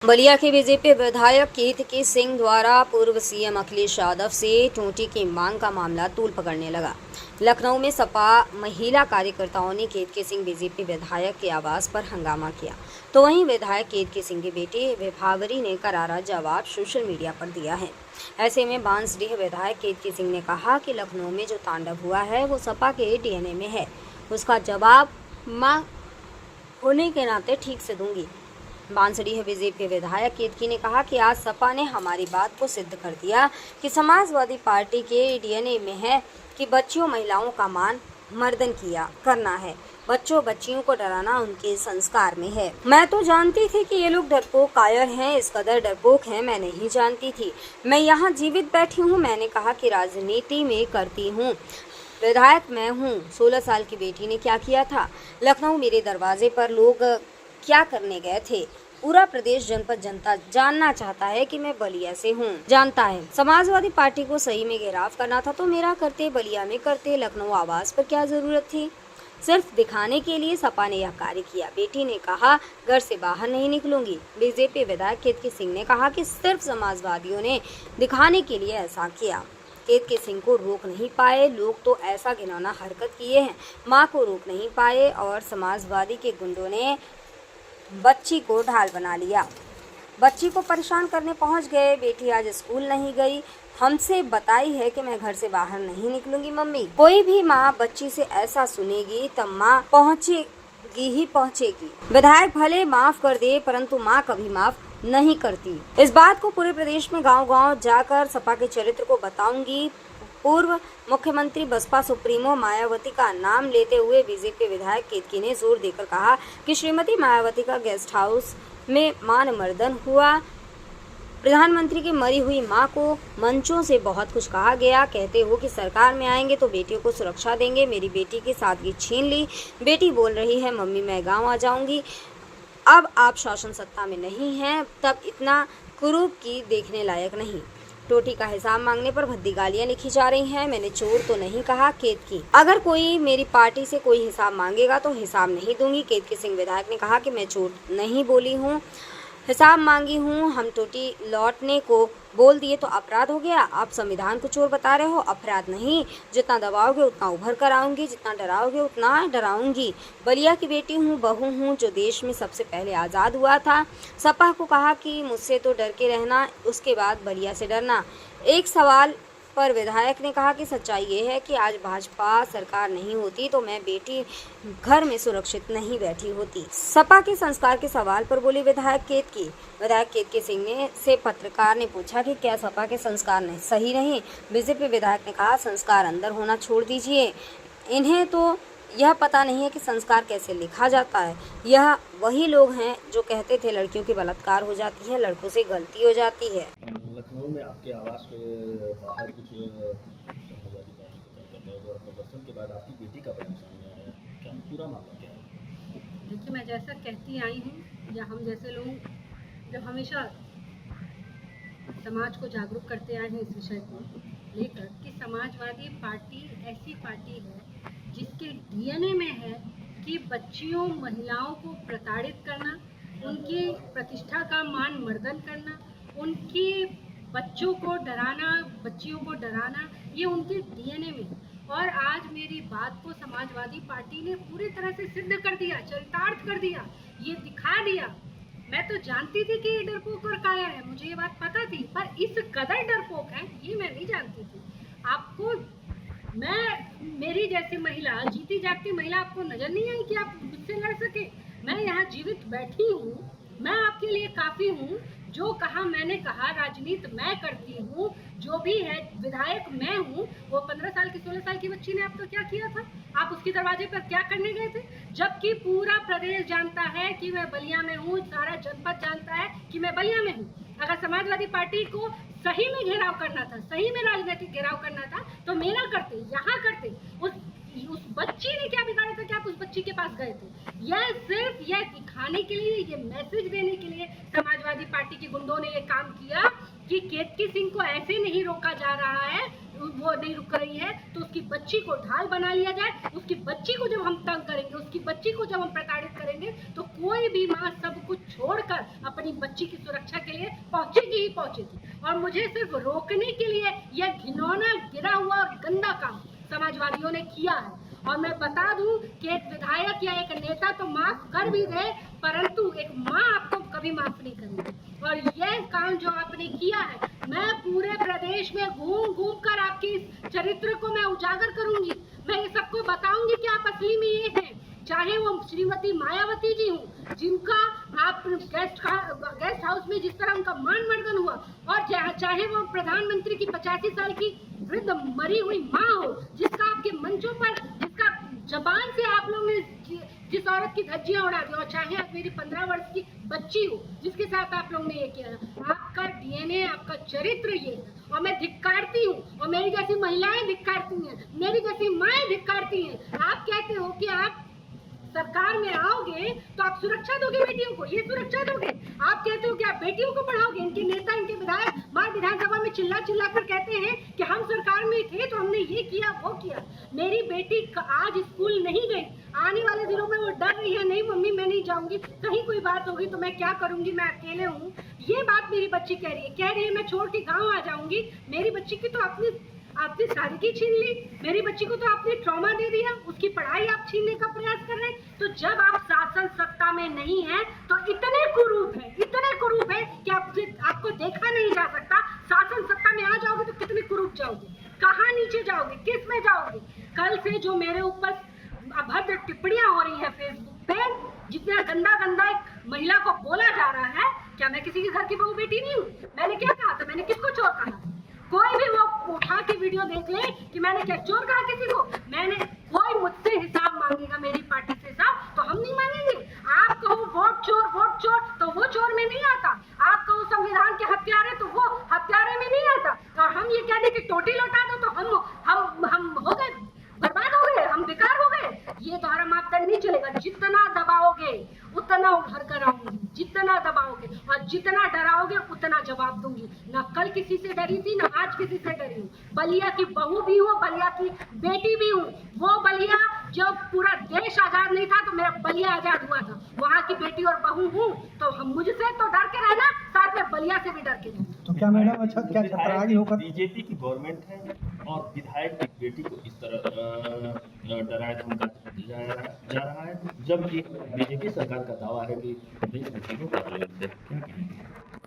बलिया के बीजेपी विधायक केतकी सिंह द्वारा पूर्व सीएम अखिलेश यादव से टोटी की मांग का मामला तूल पकड़ने लगा। लखनऊ में सपा महिला कार्यकर्ताओं ने केतकी सिंह बीजेपी विधायक के आवास पर हंगामा किया, तो वहीं विधायक केतकी सिंह की बेटी विभावरी ने करारा जवाब सोशल मीडिया पर दिया है। ऐसे में बांसडीह विधायक केतकी सिंह ने कहा कि लखनऊ में जो तांडव हुआ है वो सपा के डीएनए में है, उसका जवाब मां होने के नाते ठीक से दूंगी। बांसडीह बीजेपी विधायक केतकी ने कहा कि आज सपा ने हमारी बात को सिद्ध कर दिया कि समाजवादी पार्टी के डीएनए में है कि बच्चियों महिलाओं का मान मर्दन किया करना है, बच्चों बच्चियों को डराना उनके संस्कार में है। मैं तो जानती थी कि ये लोग डरपोक कायर हैं, इस कदर डरपोक हैं, मैं नहीं जानती थी। मैं यहाँ जीवित बैठी हूँ। मैंने कहा कि राजनीति में करती हूँ, विधायक मैं हूँ। 16 साल की बेटी ने क्या किया था? लखनऊ मेरे दरवाजे पर लोग क्या करने गए थे? पूरा प्रदेश जनपद जनता जानना चाहता है कि मैं बलिया से हूँ, जानता है। समाजवादी पार्टी को सही में घेराव करना था तो मेरा करते, बलिया में करते। लखनऊ आवास पर क्या जरूरत थी? सिर्फ दिखाने के लिए सपा ने यह कार्य किया। बेटी ने कहा घर से बाहर नहीं निकलूंगी। बीजेपी विधायक केतकी सिंह ने कहा कि सिर्फ समाजवादियों ने दिखाने के लिए ऐसा किया। केतकी सिंह को रोक नहीं पाए लोग तो ऐसा घिनौना हरकत किए हैं। मां को रोक नहीं पाए और समाजवादी के गुंडों ने बच्ची को ढाल बना लिया। बच्ची को परेशान करने पहुंच गए। बेटी आज स्कूल नहीं गई, हमसे बताई है कि मैं घर से बाहर नहीं निकलूंगी। मम्मी, कोई भी माँ बच्ची से ऐसा सुनेगी तब माँ पहुंचेगी ही पहुंचेगी। विधायक भले माफ कर दे परंतु माँ कभी माफ नहीं करती। इस बात को पूरे प्रदेश में गांव-गांव जाकर सपा के चरित्र को बताऊंगी। पूर्व मुख्यमंत्री बसपा सुप्रीमो मायावती का नाम लेते हुए बीजेपी विधायक केतकी ने जोर देकर कहा कि श्रीमती मायावती का गेस्ट हाउस में मानमर्दन हुआ। प्रधानमंत्री की मरी हुई मां को मंचों से बहुत कुछ कहा गया। कहते हो कि सरकार में आएंगे तो बेटियों को सुरक्षा देंगे। मेरी बेटी की सादगी छीन ली। बेटी बोल रही है मम्मी मैं गाँव आ जाऊंगी। अब आप शासन सत्ता में नहीं हैं, तब इतना कुरूप की देखने लायक नहीं। टोटी का हिसाब मांगने पर भद्दी गालियां लिखी जा रही हैं। मैंने चोर तो नहीं कहा। केतकी, अगर कोई मेरी पार्टी से कोई हिसाब मांगेगा तो हिसाब नहीं दूंगी। केतकी सिंह विधायक ने कहा कि मैं चोर नहीं बोली हूँ, हिसाब मांगी हूँ। हम टोटी लौटने को बोल दिए तो अपराध हो गया। आप संविधान को चोर बता रहे हो, अपराध नहीं। जितना दबाओगे उतना उभर कर आऊंगी, जितना डराओगे उतना डराऊंगी। बलिया की बेटी हूँ, बहू हूँ, जो देश में सबसे पहले आज़ाद हुआ था। सपा को कहा कि मुझसे तो डर के रहना, उसके बाद बलिया से डरना। एक सवाल पर विधायक ने कहा कि सच्चाई ये है कि आज भाजपा सरकार नहीं होती तो मैं बेटी घर में सुरक्षित नहीं बैठी होती। सपा के संस्कार के सवाल पर बोली विधायक केतकी सिंह ने से पत्रकार ने पूछा कि क्या सपा के संस्कार नहीं सही नहीं? बीजेपी विधायक ने कहा संस्कार अंदर होना छोड़ दीजिए, इन्हें तो यह पता नहीं है कि संस्कार कैसे लिखा जाता है। यह वही लोग हैं जो कहते थे लड़कियों की बलात्कार हो जाती है, लड़कों से गलती हो जाती है। लखनऊ में आपके आवास के बाहर कुछ समाजवादी पार्टी के कार्यकर्ता और प्रदर्शन के बाद आपकी बेटी का बयान सामने आया, क्या पूरा मामला क्या है? देखिए, मैं जैसा कहती आई हूँ या हम जैसे लोग जब हमेशा समाज को जागरूक करते आए हैं इस विषय को लेकर कि समाजवादी पार्टी ऐसी पार्टी है जिसके डीएनए में है कि बच्चियों महिलाओं को प्रताड़ित करना, उनकी प्रतिष्ठा का मान मर्दन करना, उनकी बच्चों को डराना, बच्चियों को डराना, ये उनके डीएनए में है। और आज मेरी बात को समाजवादी पार्टी ने पूरी तरह से सिद्ध कर दिया, चरितार्थ कर दिया, ये दिखा दिया। मैं तो जानती थी कि ये डरपोक और कायर है, मुझे ये बात पता थी, पर इस कदर डरपोक है ये मैं नहीं जानती थी। आपको मेरी जैसी महिला, जीती जागती महिला आपको नजर नहीं आई कि आप मुझसे लड़ सके? मैं यहाँ जीवित बैठी हूँ, मैं आपके लिए काफी हूँ। जो कहा मैंने कहा, राजनीति मैं करती हूँ, जो भी है विधायक मैं हूँ। वो 15 साल की 16 साल की बच्ची ने आपको क्या किया था? आप उसके दरवाजे पर क्या करने गए थे? जबकि पूरा प्रदेश जानता है कि मैं बलिया में हूँ, सारा जनपद जानता है कि मैं बलिया में हूँ। अगर समाजवादी पार्टी को सही में घेराव करना था, सही में राजनीतिक घेराव करना था तो मेरा करते, यहाँ करते। उस बच्ची ने क्या बिगाड़ा था कि आप उस बच्ची के पास गए थे? यह सिर्फ यह दिखाने के लिए, ये मैसेज देने के लिए समाजवादी पार्टी के गुंडों ने ये काम किया कि केतकी सिंह को ऐसे नहीं रोका जा रहा है, वो नहीं रुक रही है तो उसकी बच्ची को ढाल बना लिया जाए। उसकी बच्ची को जब हम तंग करेंगे, उसकी बच्ची को जब हम प्रताड़ित करेंगे तो कोई भी माँ सब कुछ छोड़कर अपनी बच्ची की सुरक्षा के लिए पहुंचेगी ही पहुंचेगी। और मुझे सिर्फ रोकने के लिए यह घिनौना, गिरा हुआ और गंदा काम समाजवादियों ने किया है। और मैं बता दूं कि एक विधायक या एक नेता तो माफ कर भी दे, परंतु एक माँ आपको कभी माफ नहीं करेगी। और यह काम जो आपने किया है, मैं पूरे प्रदेश में घूम घूम कर आपकी इस चरित्र को मैं उजागर करूंगी। मैं ये सबको बताऊंगी कि आप असली में ये हैं। चाहे वो श्रीमती मायावती जी हूँ, जिनका आप गेस्ट हाउस में जिस तरह उनका मान मर्दन हुआ, और चाहे वो प्रधानमंत्री की 85 साल की वृद्ध मरी हुई माँ हो, जिसका आपके मंचों पर, जिसका जबान से आप लोग ने जिस औरत की धज्जियां उड़ा दी, और चाहे आप मेरी 15 वर्ष की बच्ची हो जिसके साथ आप लोग ने ये किया। आपका डीएनए, आपका चरित्र ये है, और मैं धिक्कारती हूँ, और मेरी जैसी महिलाएं धिक्कारती हैं, मेरी जैसी माएं धिक्कारती हैं। आप कहते हो कि आप सरकार में आओगे तो आप सुरक्षा दोगे बेटियों को, ये सुरक्षा दोगे। आप कहते हो कि आप बेटियों को पढ़ाओगे। इनके नेता, इनके विधायक मार विधानसभा में चिल्ला चिल्ला कर कहते हैं कि हम सरकार में थे तो हमने ये किया वो किया। मेरी बेटी आज स्कूल नहीं गई, आने वाले दिनों में वो डर रही है, नहीं मम्मी मैं नहीं जाऊंगी, कहीं कोई बात होगी तो मैं क्या करूंगी, मैं अकेले हूँ। ये बात मेरी बच्ची कह रही है मैं छोड़ के गाँव आ जाऊंगी। मेरी बच्ची की तो आपने सादगी छीन ली, मेरी बच्ची को तो आपने ट्रॉमा दे दिया, उसकी पढ़ाई आप छीनने का प्रयास कर रहे हैं। तो जब आप शासन सत्ता में नहीं है तो इतने कुरूप है कि आपको देखा नहीं जा सकता। शासन सत्ता में आ जाओगे तो कितने कुरूप जाओगे, कहाँ नीचे जाओगे, किस में जाओगे। कल से जो मेरे ऊपर अभद्र टिप्पणियां हो रही है फेसबुक पे, जितना गंदा एक महिला को बोला जा रहा है, क्या मैं किसी के घर की बहू बेटी नहीं हूँ? मैंने क्या कहा था? मैंने किसको चोर कहा? कोई भी वो उठा के वीडियो देख ले कि मैंने क्या चोर कहा किसी को। कोई मुझसे हिसाब मांगेगा, मेरी पार्टी से हिसाब, तो हम नहीं मांगेंगे। आप कहो वोट चोर तो वो चोर में नहीं आता। आप कहो संविधान के हत्यारे तो वो हत्यारे में नहीं आता। और हम ये कह दें कि टोटी लौटा दो तो हम हो गए, बर्बाद हो गए, हम बेकार हो गए। ये तुम्हारा मापदंड नहीं चलेगा। जितना दबाओगे उतना उभर कर आऊंगी, जितना दबाओगे और जितना डराओगे उतना जवाब दूंगी। ना कल किसी से डरी थी, ना आज किसी से डरी हूँ। बलिया की बहू भी हूँ, बलिया की बेटी भी हूँ। वो बलिया जब पूरा देश आजाद नहीं था तो मेरा बलिया आजाद हुआ था, वहाँ की बेटी और बहू हूँ। तो हम मुझसे तो डर के रहना, साथ में बलिया से भी डर के रहना। तो क्या मैडम, अच्छा क्या छतरागी होकर बीजेपी की गवर्नमेंट है और विधायक की बेटी को इस तरह डराया धमकाया जा रहा है, जबकि बीजेपी सरकार का दावा है कि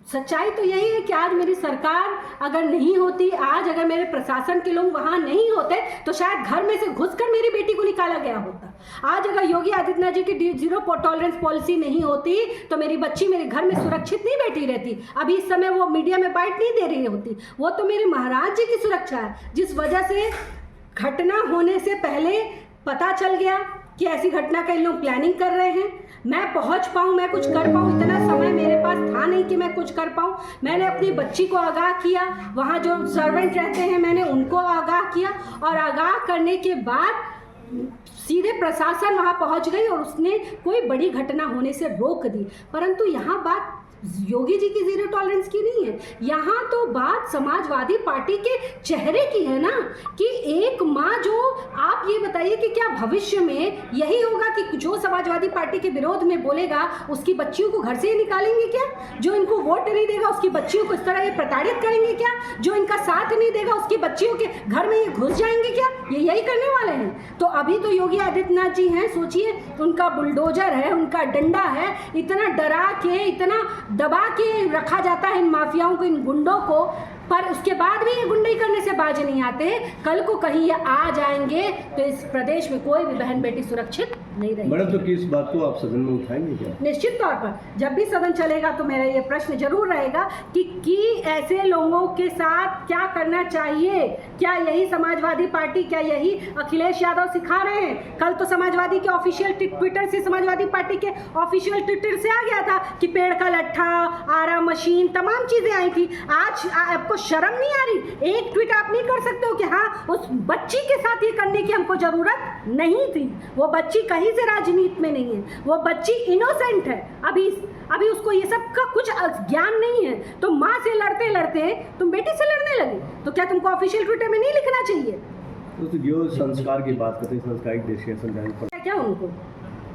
सच्चाई तो यही है कि आज मेरी सरकार अगर नहीं होती, आज अगर मेरे प्रशासन के लोग वहाँ नहीं होते तो शायद घर में से घुसकर मेरी बेटी को निकाला गया होता। आज अगर योगी आदित्यनाथ जी की जीरो टॉलरेंस पॉलिसी नहीं होती तो मेरी बच्ची मेरे घर में सुरक्षित नहीं बैठी रहती। अभी इस समय वो मीडिया में बाइट नहीं दे रही होती। वो तो मेरे महाराज जी की सुरक्षा है, जिस वजह से घटना होने से पहले पता चल गया कि ऐसी घटना का इन लोग प्लानिंग कर रहे हैं। मैं पहुंच पाऊं, मैं कुछ कर पाऊं, इतना समय मेरे पास था नहीं कि मैं कुछ कर पाऊं। मैंने अपनी बच्ची को आगाह किया, वहाँ जो सर्वेंट रहते हैं मैंने उनको आगाह किया, और आगाह करने के बाद सीधे प्रशासन वहाँ पहुँच गई और उसने कोई बड़ी घटना होने से रोक दी। परंतु यहाँ बात योगी जी की जीरो टॉलरेंस की नहीं है, यहाँ तो बात समाजवादी पार्टी के चेहरे की है ना। कि एक माँ, जो आप ये बताइए कि क्या भविष्य में यही होगा कि जो समाजवादी पार्टी के विरोध में बोलेगा उसकी बच्चियों को घर से ही निकालेंगे क्या? जो इनको वोट नहीं देगा उसकी बच्चियों को इस तरह ये प्रताड़ित करेंगे क्या? जो इनका साथ नहीं देगा उसकी बच्चियों के घर में ये घुस जाएंगे क्या? ये यही करने वाले हैं। तो अभी तो योगी आदित्यनाथ जी हैं, सोचिए उनका बुलडोजर है, उनका डंडा है, इतना डरा के, इतना दबा के रखा जाता है इन माफियाओं को, इन गुंडों को, पर उसके बाद भी ये गुंडई करने से बाज नहीं आते। कल को कहीं ये आ जाएंगे तो इस प्रदेश में कोई भी बहन बेटी सुरक्षित नहीं रहेगी। मैडम, तो किस बात को आप सदन में उठाएंगे क्या? निश्चित तौर पर जब भी सदन चलेगा तो मेरा ये प्रश्न जरूर रहेगा कि ऐसे लोगों के साथ क्या करना चाहिए। क्या यही समाजवादी पार्टी, क्या यही अखिलेश यादव सिखा रहे हैं? कल तो समाजवादी के ऑफिशियल ट्विटर से, समाजवादी पार्टी के ऑफिशियल ट्विटर से आ गया था कि पेड़ का लट्ठा, आरा मशीन, तमाम चीजें आई थी। आज आपको शर्म नहीं आ रही? एक ट्वीट आप नहीं कर सकते हो कि हाँ उस बच्ची के साथ ये करने की हमको जरूरत नहीं थी। वो बच्ची कहीं से राजनीति में नहीं है, वो बच्ची इनोसेंट है। अभी अभी उसको ये सब का कुछ ज्ञान नहीं है, तो माँ से लड़ते लड़ते तुम बेटी से लड़ने लगे, तो क्या तुमको ऑफिशियल ट्विटर में नहीं लिखना चाहिए? तो जो संस्कार की बात करते हैं, संस्कारिक देश के संविधान पर क्या उनको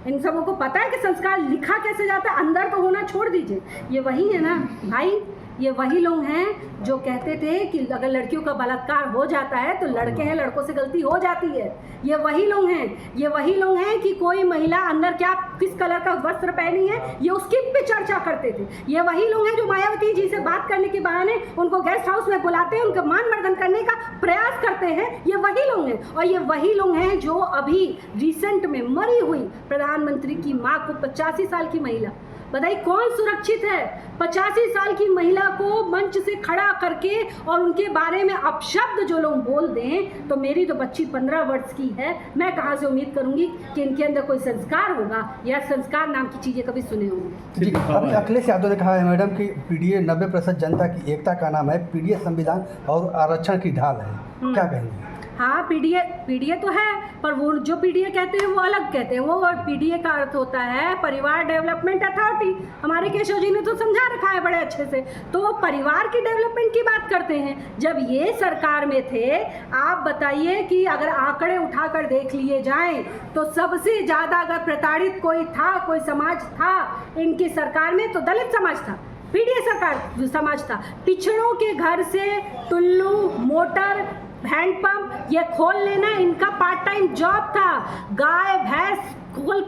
इन सबों को पता है कि संस्कार लिखा कैसे जाता है? अंदर तो होना छोड़ दीजिए। ये वही है ना भाई, ये वही लोग हैं जो कहते थे कि अगर लड़कियों का बलात्कार हो जाता है तो लड़के हैं, लड़कों से गलती हो जाती है। ये वही लोग हैं, ये वही लोग हैं कि कोई महिला अंदर क्या किस कलर का वस्त्र पहनी है ये उसकी भी चर्चा करते थे। ये वही लोग हैं जो मायावती जी से बात करने के बहाने उनको गेस्ट हाउस में बुलाते हैं, उनका मान मर्दन करने का प्रयास करते हैं। ये वही लोग हैं, और ये वही लोग हैं जो अभी रिसेंट में मरी हुई प्रधानमंत्री की माँ को 85 साल की महिला, बताइए कौन सुरक्षित है? 85 साल की महिला को मंच से खड़ा करके और उनके बारे में अपशब्द जो लोग बोल दें, तो मेरी तो बच्ची 15 वर्ष की है, मैं कहाँ से उम्मीद करूंगी कि इनके अंदर कोई संस्कार होगा या संस्कार नाम की चीज़ें कभी सुने होंगे। जी, अभी अखिलेश यादव ने कहा है मैडम कि पीडीए 90% जनता की एकता का नाम है, पीडीए संविधान और आरक्षण की ढाल है, क्या कहेंगे? हाँ, पीडीए तो है, पर वो जो पीडीए कहते हैं वो अलग कहते हैं। वो और पीडीए का अर्थ होता है परिवार डेवलपमेंट अथॉरिटी। हमारे केशव जी ने तो समझा रखा है बड़े अच्छे से। तो परिवार की डेवलपमेंट की बात करते हैं। जब ये सरकार में थे, आप बताइए कि अगर आंकड़े उठाकर देख लिए जाएं तो सबसे ज़्यादा अगर प्रताड़ित कोई था, कोई समाज था इनकी सरकार में, तो दलित समाज था। पीडीए सरकार समाज था। पिछड़ों के घर से टुल्लू, मोटर, हैंडपंप ये खोल लेना इनका पार्ट टाइम जॉब था। गाय भैंस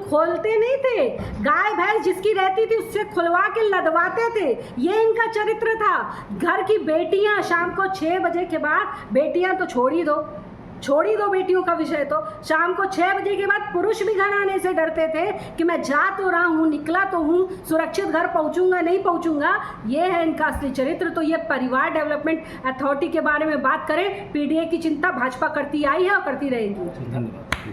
खोलते नहीं थे, गाय भैंस जिसकी रहती थी उससे खुलवा के लदवाते थे, ये इनका चरित्र था। घर की बेटियां शाम को 6 बजे के बाद, बेटियां तो छोड़ ही दो बेटियों का विषय, तो शाम को 6 बजे के बाद पुरुष भी घर आने से डरते थे कि मैं जा तो रहा हूँ, निकला तो हूँ, सुरक्षित घर पहुँचूंगा नहीं पहुँचूंगा। ये है इनका असली चरित्र। तो ये परिवार डेवलपमेंट अथॉरिटी के बारे में बात करें, पीडीए की चिंता भाजपा करती आई है और करती रहेगी। धन्यवाद।